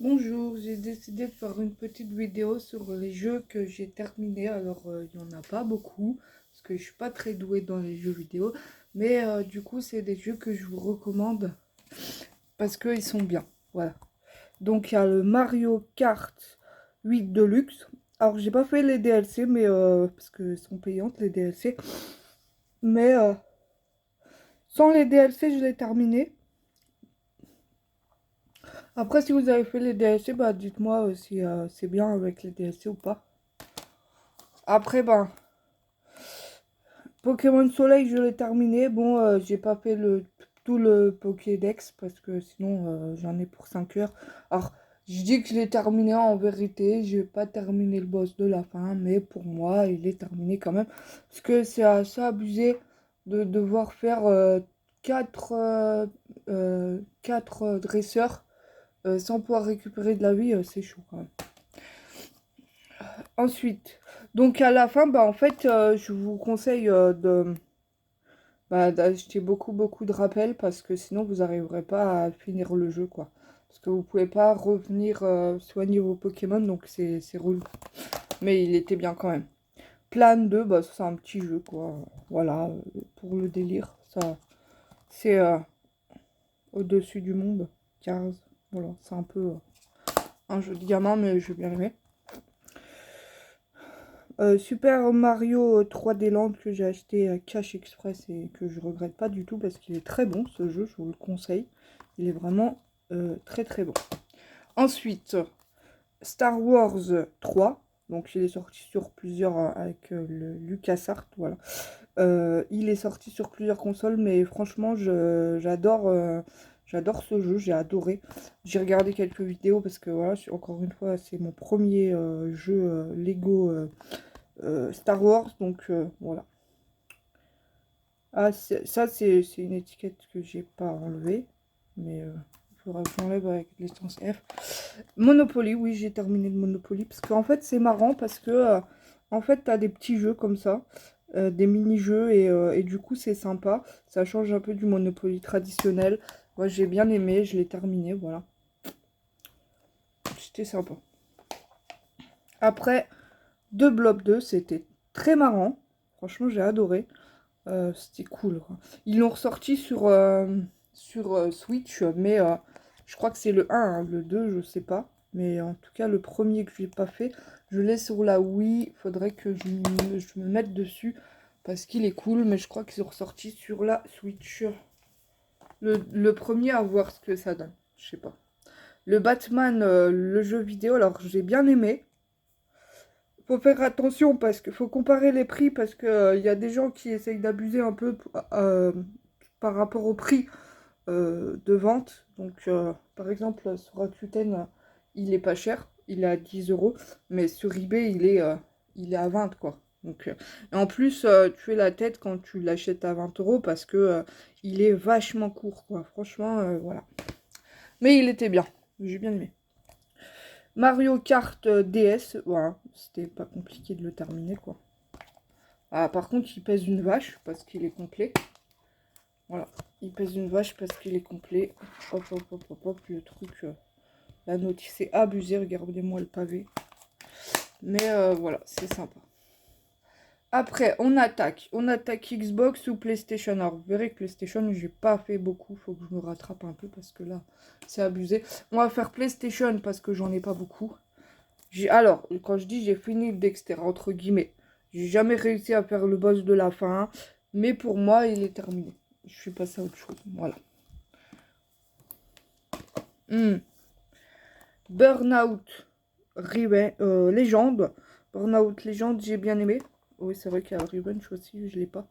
Bonjour, j'ai décidé de faire une petite vidéo sur les jeux que j'ai terminés. Alors, il n'y en a pas beaucoup, parce que je suis pas très douée dans les jeux vidéo. Mais du coup, c'est des jeux que je vous recommande, parce qu'ils sont bien. Voilà. Donc, il y a le Mario Kart 8 Deluxe. Alors, j'ai pas fait les DLC, mais parce qu'elles sont payantes, les DLC. Mais sans les DLC, je l'ai terminé. Après, si vous avez fait les DLC, bah, dites-moi si c'est bien avec les DLC ou pas. Après, ben... Pokémon Soleil, je l'ai terminé. Bon, j'ai pas fait tout le Pokédex parce que sinon j'en ai pour 5 heures. Alors, je dis que je l'ai terminé en vérité. J'ai pas terminé le boss de la fin, mais pour moi, il est terminé quand même. Parce que c'est assez abusé de devoir faire 4 dresseurs sans pouvoir récupérer de la vie. C'est chaud quand même. Ensuite, donc à la fin, bah en fait, je vous conseille d'acheter beaucoup de rappels parce que sinon vous n'arriverez pas à finir le jeu quoi. Parce que vous pouvez pas revenir soigner vos Pokémon donc c'est relou. Mais il était bien quand même. Plan 2, bah c'est un petit jeu quoi. Voilà, pour le délire. Ça, c'est au-dessus du monde. 15. Voilà, c'est un peu un jeu de gamin mais j'ai bien aimé. Super Mario 3D Land que j'ai acheté à Cash Express et que je regrette pas du tout parce qu'il est très bon ce jeu, je vous le conseille. Il est vraiment très bon. Ensuite, Star Wars 3. Donc il est sorti sur plusieurs avec le LucasArts, voilà. Il est sorti sur plusieurs consoles, mais franchement j'adore ce jeu, j'ai adoré. J'ai regardé quelques vidéos parce que voilà, encore une fois, c'est mon premier jeu Lego Star Wars, donc voilà. Ah, ça, c'est une étiquette que j'ai pas enlevée, mais il faudra que j'enlève avec l'essence F. Monopoly, oui, j'ai terminé le Monopoly, parce qu'en fait, c'est marrant, parce que, en fait, t'as des petits jeux comme ça, des mini-jeux, et du coup, c'est sympa. Ça change un peu du Monopoly traditionnel. Moi, j'ai bien aimé, je l'ai terminé, voilà. C'était sympa. Après, deux Blob 2, c'était très marrant. Franchement, j'ai adoré. C'était cool, quoi. Ils l'ont ressorti sur Switch, mais je crois que c'est le 1, hein, le 2, je sais pas. Mais en tout cas, le premier que j'ai pas fait, je l'ai sur la Wii. Faudrait que je me mette dessus parce qu'il est cool, mais je crois qu'ils sont ressortis sur la Switch. Le premier, à voir ce que ça donne. Je sais pas. Le Batman, le jeu vidéo, alors j'ai bien aimé. Faut faire attention parce qu'il faut comparer les prix parce que il y a des gens qui essayent d'abuser un peu par rapport au prix de vente. Donc, par exemple, sur Rakuten, il est pas cher, il est à 10 euros, mais sur eBay, il est à 20 quoi. Donc, et en plus, tu fais la tête quand tu l'achètes à 20 euros parce que il est vachement court, quoi. Franchement, voilà. Mais il était bien, j'ai bien aimé. Mario Kart DS, voilà, c'était pas compliqué de le terminer, quoi. Ah, par contre, il pèse une vache parce qu'il est complet. Voilà, il pèse une vache parce qu'il est complet. Hop, le truc, la notice est abusée, regardez-moi le pavé. Mais voilà, c'est sympa. Après, on attaque Xbox ou PlayStation. Alors, vous verrez que PlayStation, j'ai pas fait beaucoup. Faut que je me rattrape un peu parce que là, c'est abusé. On va faire PlayStation parce que j'en ai pas beaucoup. Alors, quand je dis j'ai fini le Dexter, entre guillemets, j'ai jamais réussi à faire le boss de la fin, mais pour moi, il est terminé. Je suis passée à autre chose, voilà. Burnout Légende. Burnout Légende, j'ai bien aimé. Oui, c'est vrai qu'il y a Revenge aussi, je l'ai pas.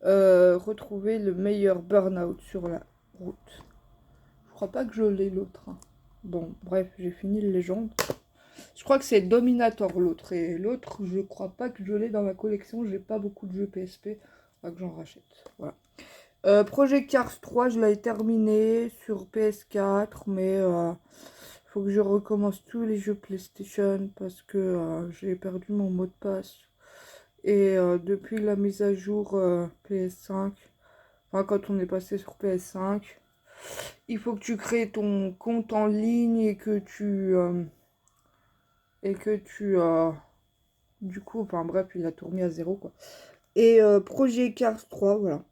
Retrouver le meilleur Burnout sur la route. Je crois pas que je l'ai l'autre, hein. Bon, bref, j'ai fini le Légende. Je crois que c'est Dominator l'autre. Et l'autre, je crois pas que je l'ai dans ma collection. J'ai pas beaucoup de jeux PSP. Faudra que j'en rachète. Voilà. Project Cars 3, je l'avais terminé sur PS4. Mais faut que je recommence tous les jeux PlayStation. Parce que j'ai perdu mon mot de passe. Et depuis la mise à jour PS5. Enfin, quand on est passé sur PS5. Il faut que tu crées ton compte en ligne et que du coup, enfin bref, il a tout remis à zéro, quoi. Et Projet Cars 3, voilà.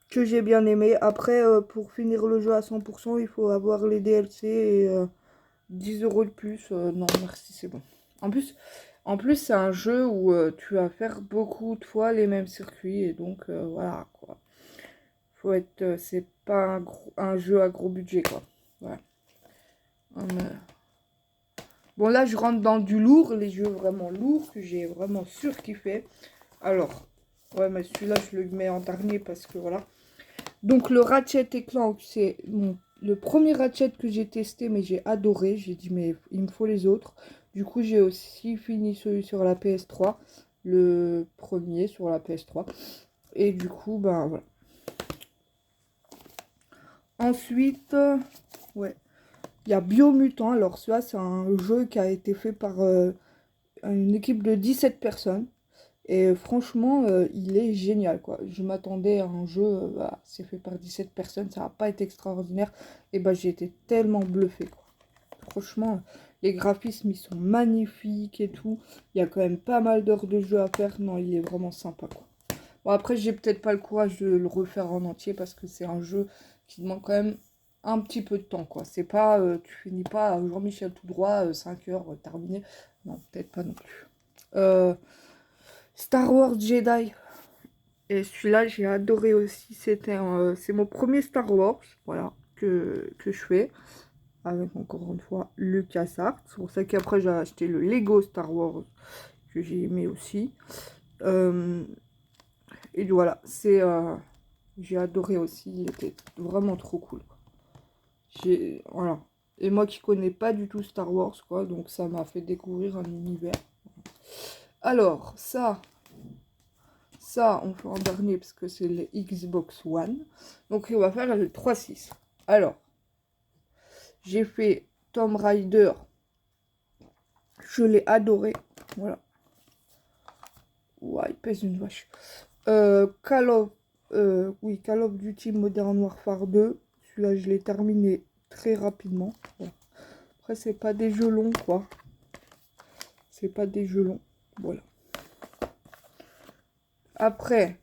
Que j'ai bien aimé. Après, pour finir le jeu à 100%, il faut avoir les DLC et 10 € de plus. Non, merci, c'est bon. En plus, c'est un jeu où tu vas faire beaucoup de fois les mêmes circuits. Et donc, voilà, quoi. Faut être... c'est pas un jeu à gros budget, quoi. Voilà. Bon, là, je rentre dans du lourd. Les jeux vraiment lourds que j'ai vraiment surkiffé. Alors, ouais, mais celui-là, je le mets en dernier parce que, voilà. Donc le Ratchet et Clank, c'est le premier Ratchet que j'ai testé, mais j'ai adoré. J'ai dit, mais il me faut les autres. Du coup, j'ai aussi fini celui sur la PS3. Le premier sur la PS3. Et du coup, ben voilà. Ensuite, ouais, il y a Biomutant. Alors celui-là, c'est un jeu qui a été fait par une équipe de 17 personnes. Et franchement, il est génial, quoi. Je m'attendais à un jeu, bah, c'est fait par 17 personnes, ça n'a pas été extraordinaire. Et bah, j'ai été tellement bluffé, quoi. Franchement, les graphismes, ils sont magnifiques et tout. Il y a quand même pas mal d'heures de jeu à faire. Non, il est vraiment sympa, quoi. Bon, après, j'ai peut-être pas le courage de le refaire en entier parce que c'est un jeu qui demande quand même un petit peu de temps, quoi. C'est pas, tu finis pas Jean-Michel tout droit, 5 heures, terminé. Non, peut-être pas non plus. Star Wars Jedi. Et celui-là, j'ai adoré aussi. C'est mon premier Star Wars, voilà, que je fais. Avec, encore une fois, LucasArts. C'est pour ça qu'après, j'ai acheté le Lego Star Wars, que j'ai aimé aussi. Euh, et voilà, j'ai adoré aussi. Il était vraiment trop cool. Voilà. Et moi qui connais pas du tout Star Wars, quoi, donc ça m'a fait découvrir un univers. Alors, ça, on fait en dernier parce que c'est le Xbox One. Donc, on va faire le 3.6. Alors, j'ai fait Tomb Raider. Je l'ai adoré. Voilà. Ouais, il pèse une vache. Call of Duty Modern Warfare 2. Celui-là, je l'ai terminé très rapidement. Bon. Après, c'est pas des jeux longs, quoi. C'est pas des jeux longs. Voilà. Après,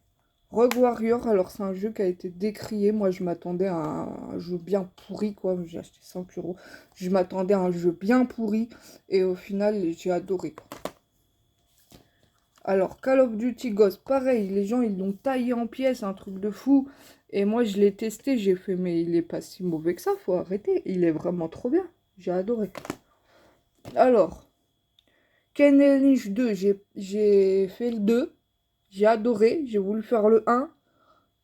Rogue Warrior, alors c'est un jeu qui a été décrié. Moi, je m'attendais à un jeu bien pourri, quoi. J'ai acheté 5 €. Je m'attendais à un jeu bien pourri. Et au final, j'ai adoré, quoi. Alors, Call of Duty Ghost, pareil. Les gens, ils l'ont taillé en pièces, un truc de fou. Et moi, je l'ai testé. J'ai fait, mais il est pas si mauvais que ça. Faut arrêter. Il est vraiment trop bien. J'ai adoré. Alors, Ken et Lynch 2, j'ai fait le 2. J'ai adoré. J'ai voulu faire le 1.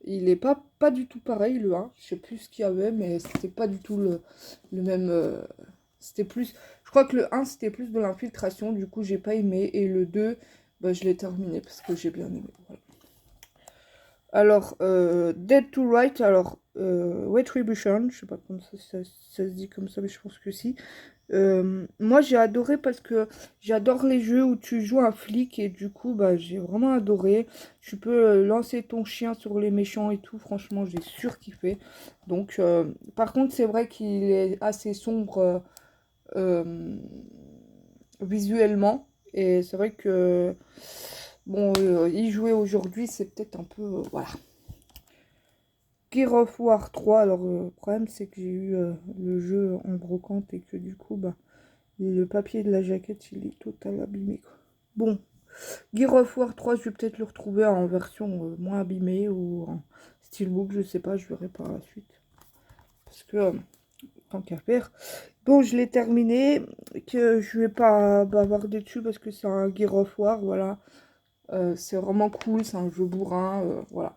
Il est pas du tout pareil, le 1. Je sais plus ce qu'il y avait, mais c'était pas du tout le même... c'était plus... Je crois que le 1, c'était plus de l'infiltration. Du coup, j'ai pas aimé. Et le 2, bah, je l'ai terminé parce que j'ai bien aimé. Voilà. Alors, Dead to Right. Alors, Retribution. Je sais pas comment ça se dit comme ça, mais je pense que si. Moi j'ai adoré parce que j'adore les jeux où tu joues un flic et du coup bah j'ai vraiment adoré. Tu peux lancer ton chien sur les méchants et tout, franchement j'ai surkiffé. Donc par contre c'est vrai qu'il est assez sombre visuellement et c'est vrai que bon y jouer aujourd'hui c'est peut-être un peu voilà. Gear of War 3, alors le problème c'est que j'ai eu le jeu en brocante et que du coup bah le papier de la jaquette, il est total abîmé, quoi. Bon, Gear of War 3, je vais peut-être le retrouver en version moins abîmée ou en steelbook, je sais pas, je verrai par la suite. Parce que, tant qu'à faire. Bon, je l'ai terminé, que je vais pas bavarder dessus parce que c'est un Gear of War, voilà. C'est vraiment cool, c'est un jeu bourrin, voilà.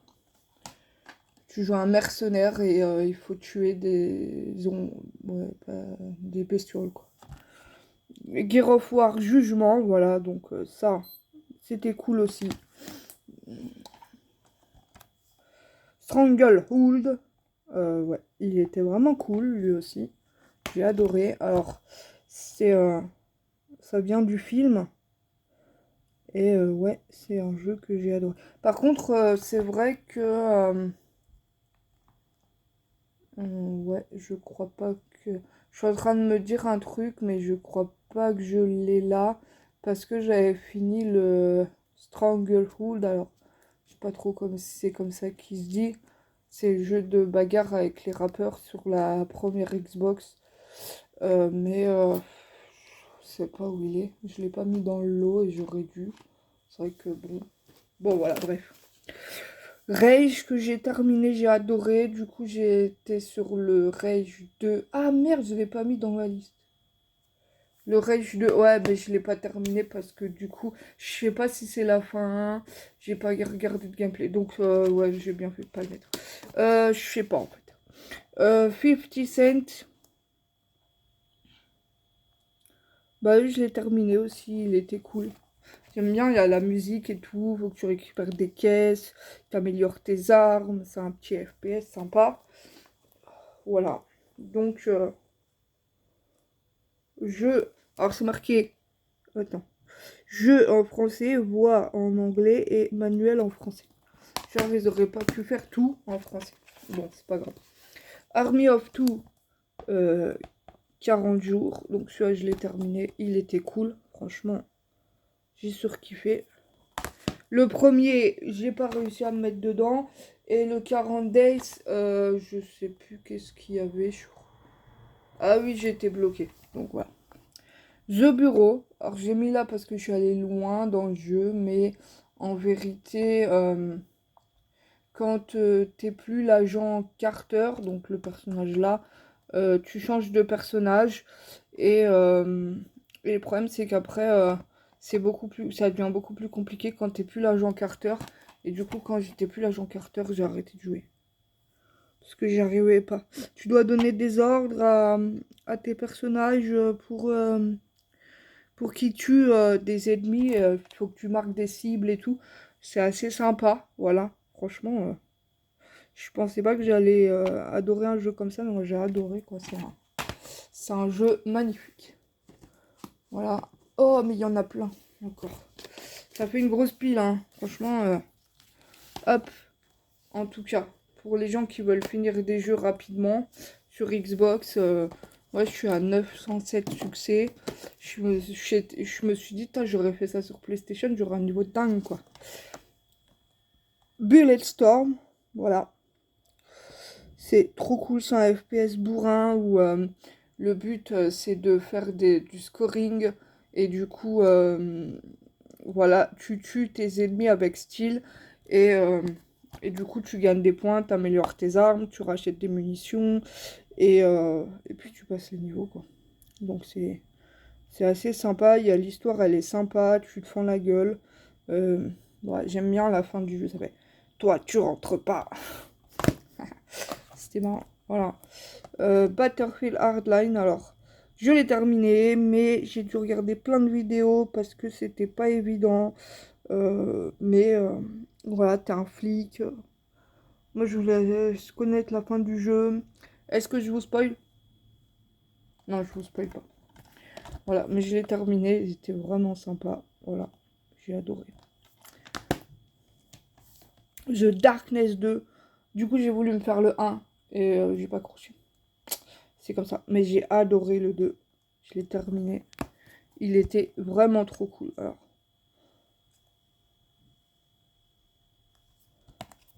Tu joues un mercenaire et il faut tuer des bestioles, quoi. Gear of War Jugement, voilà, donc ça, c'était cool aussi. Stranglehold, ouais, il était vraiment cool, lui aussi. J'ai adoré. Alors, ça vient du film. Et ouais, c'est un jeu que j'ai adoré. Par contre, c'est vrai que Ouais, je crois pas que... Je suis en train de me dire un truc, mais je crois pas que je l'ai là. Parce que j'avais fini le Stranglehold. Alors, je sais pas trop comme si c'est comme ça qu'il se dit. C'est le jeu de bagarre avec les rappeurs sur la première Xbox. Mais je sais pas où il est. Je l'ai pas mis dans le lot et j'aurais dû. C'est vrai que bon. Bon, voilà, bref. Rage que j'ai terminé, j'ai adoré. Du coup, j'ai été sur le Rage 2. Ah merde, je l'ai pas mis dans ma liste. Le Rage 2, ouais, mais je l'ai pas terminé parce que du coup, je sais pas si c'est la fin. J'ai pas regardé de gameplay. Donc, ouais, j'ai bien fait de pas le mettre. Je sais pas en fait. 50 Cent. Bah oui, je l'ai terminé aussi. Il était cool. J'aime bien, il y a la musique et tout. Faut que tu récupères des caisses. Tu améliores tes armes. C'est un petit FPS sympa. Voilà. Donc, jeu. Alors, c'est marqué. Attends. Jeu en français, voix en anglais et manuel en français. Genre, ils auraient pas pu faire tout en français. Bon, c'est pas grave. Army of Two, 40 jours. Donc, celui-là, je l'ai terminé. Il était cool. Franchement, j'ai surkiffé. Le premier, j'ai pas réussi à me mettre dedans. Et le 40 Days, je sais plus qu'est-ce qu'il y avait. Ah oui, j'étais bloqué. Donc, voilà. The Bureau, alors j'ai mis là parce que je suis allée loin dans le jeu, mais en vérité, quand t'es plus l'agent Carter, donc le personnage là, tu changes de personnage et le problème c'est qu'après ça devient beaucoup plus compliqué quand t'es plus l'agent Carter. Et du coup, quand j'étais plus l'agent Carter, j'ai arrêté de jouer parce que j'y arrivais pas. Tu dois donner des ordres à tes personnages pour qu'ils tuent des ennemis, il faut que tu marques des cibles et tout. C'est assez sympa, voilà. Franchement, je pensais pas que j'allais adorer un jeu comme ça, mais moi j'ai adoré, quoi. C'est un jeu magnifique. Voilà. Oh, mais il y en a plein, encore. Ça fait une grosse pile, hein. Franchement, hop. En tout cas, pour les gens qui veulent finir des jeux rapidement, sur Xbox, moi je suis à 907 succès. Je me suis dit, j'aurais fait ça sur PlayStation, j'aurais un niveau dingue, quoi. Bulletstorm, voilà. C'est trop cool, c'est un FPS bourrin où le but c'est de faire du scoring et du coup, voilà, tu tues tes ennemis avec style et, euh, et du coup tu gagnes des points, tu améliores tes armes, tu rachètes des munitions et puis tu passes les niveaux, quoi. Donc c'est assez sympa, il y a l'histoire, elle est sympa, tu te fends la gueule. Euh, ouais, j'aime bien la fin du jeu, ça fait toi tu rentres pas. C'était marrant, voilà. Battlefield Hardline, alors je l'ai terminé, mais j'ai dû regarder plein de vidéos parce que c'était pas évident. Mais voilà, t'es un flic. Moi, je voulais connaître la fin du jeu. Est-ce que je vous spoil? Non, je vous spoil pas. Voilà, mais je l'ai terminé. C'était vraiment sympa. Voilà, j'ai adoré. The Darkness 2. Du coup, j'ai voulu me faire le 1 et j'ai pas accroché. C'est comme ça. Mais j'ai adoré le 2. Je l'ai terminé. Il était vraiment trop cool. Alors,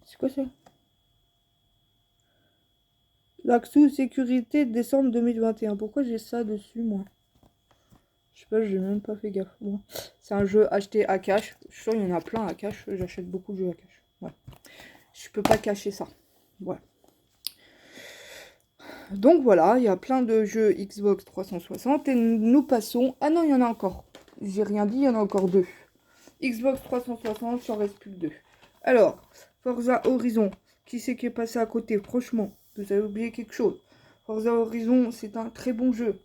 c'est quoi ça? L'accès sécurité décembre 2021. Pourquoi j'ai ça dessus, moi? Je sais pas, j'ai même pas fait gaffe. Bon. C'est un jeu acheté à cash. Je suis sûr, il y en a plein à cash. J'achète beaucoup de jeux à cash. Ouais. Je peux pas cacher ça. Ouais. Donc voilà, il y a plein de jeux Xbox 360. Et nous passons... Ah non, il y en a encore. J'ai rien dit, il y en a encore deux. Xbox 360, il en reste plus que deux. Alors, Forza Horizon. Qui c'est qui est passé à côté? Franchement, vous avez oublié quelque chose. Forza Horizon, c'est un très bon jeu.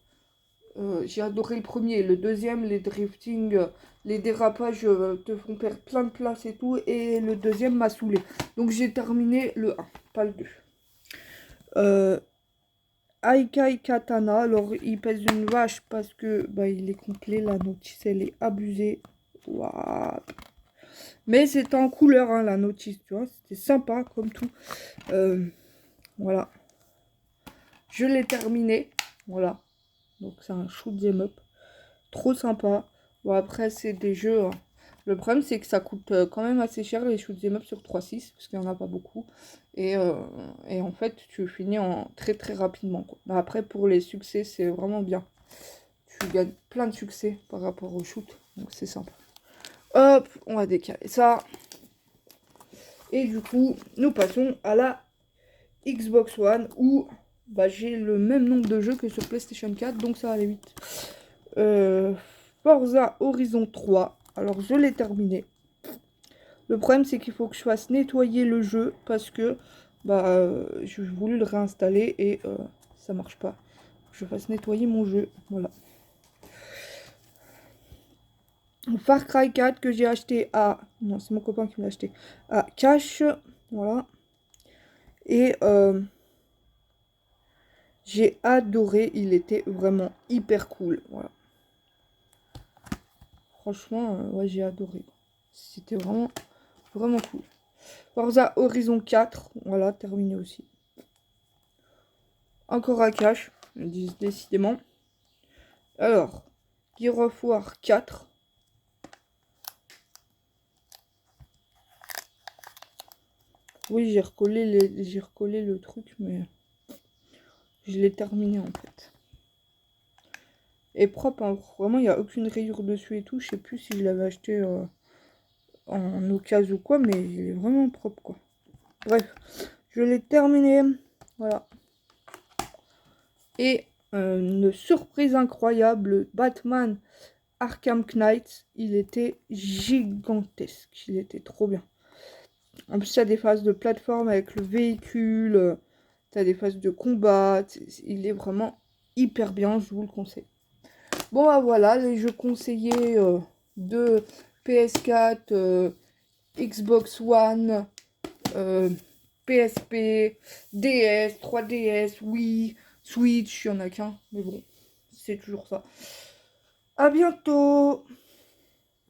J'ai adoré le premier. Le deuxième, les drifting, les dérapages te font perdre plein de place et tout. Et le deuxième m'a saoulé. Donc j'ai terminé le 1, pas le 2. Aikai Katana. Alors il pèse une vache parce que bah, il est complet. La notice, elle est abusée. Waouh. Mais c'était en couleur, hein, la notice, tu vois. C'était sympa comme tout. Voilà. Je l'ai terminé. Voilà. Donc c'est un shoot 'em up. Trop sympa. Bon après c'est des jeux. Le problème c'est que ça coûte quand même assez cher les shoot 'em up sur 3.6 parce qu'il n'y en a pas beaucoup. Et en fait tu finis en très très rapidement, quoi. Mais après pour les succès c'est vraiment bien. Tu gagnes plein de succès par rapport au shoot. Donc c'est sympa. Hop, on va décaler ça. Et du coup, nous passons à la Xbox One où bah, j'ai le même nombre de jeux que sur PlayStation 4, donc ça va aller vite. Forza Horizon 3, alors je l'ai terminé. Le problème c'est qu'il faut que je fasse nettoyer le jeu parce que bah, j'ai voulu le réinstaller et ça marche pas. Je fasse nettoyer mon jeu, voilà. Far Cry 4 que j'ai acheté à... Non, c'est mon copain qui me l'a acheté. À Cash, voilà. Et j'ai adoré, il était vraiment hyper cool, voilà. Franchement, ouais, j'ai adoré. C'était vraiment, vraiment cool. Forza Horizon 4, voilà, terminé aussi. Encore à Cash, décidément. Alors, Gears of War 4. Oui, j'ai recollé le truc, mais je l'ai terminé en fait. Et propre, hein. Vraiment, il n'y a aucune rayure dessus et tout. Je sais plus si je l'avais acheté en occasion ou quoi, mais il est vraiment propre, quoi. Bref, je l'ai terminé. Voilà. Et une surprise incroyable, Batman Arkham Knight, il était gigantesque. Il était trop bien. En plus, il y a des phases de plateforme avec le véhicule. Tu as des phases de combat. Il est vraiment hyper bien, je vous le conseille. Bon, bah voilà, les jeux conseillés de PS4, Xbox One, PSP, DS, 3DS, Wii, Switch, il n'y en a qu'un, mais bon, c'est toujours ça. À bientôt!